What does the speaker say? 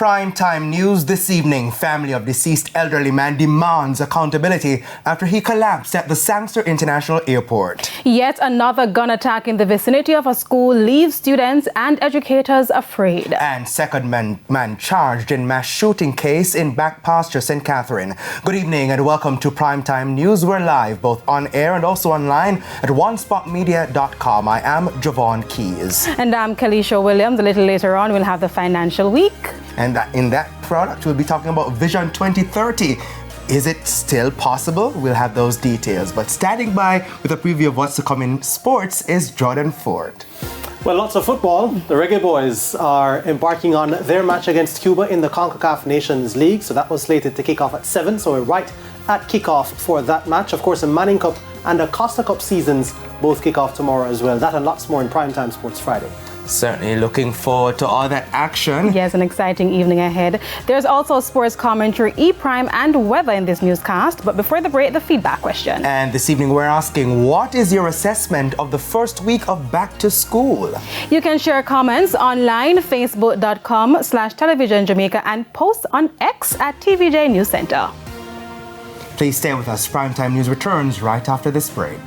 Primetime news this evening. Family of deceased elderly man demands accountability after he collapsed at the Sangster International Airport. Yet another gun attack in the vicinity of a school leaves students and educators afraid. And second man charged in mass shooting case in Back Pasture, St. Catherine. Good evening and welcome to Primetime News. We're live both on air and also online at onespotmedia.com. I am Javon Keys. And I'm Kalisha Williams. A little later on, we'll have the financial week. And in that product, we'll be talking about Vision 2030. Is it still possible? We'll have those details. But standing by with a preview of what's to come in sports is Jordan Ford. Well, lots of football. The Reggae Boys are embarking on their match against Cuba in the CONCACAF Nations League. So that was slated to kick off at 7. So we're right at kickoff for that match. Of course, the Manning Cup and the Costa Cup seasons both kick off tomorrow as well. That and lots more in Primetime Sports Friday. Certainly looking forward to all that action. Yes, an exciting evening ahead. There's also sports commentary, E-Prime, and weather in this newscast. But before the break, the feedback question. And this evening we're asking, what is your assessment of the first week of back to school? You can share comments online, facebook.com/televisionjamaica, and post on X at TVJ News Center. Please stay with us. Primetime News returns right after this break.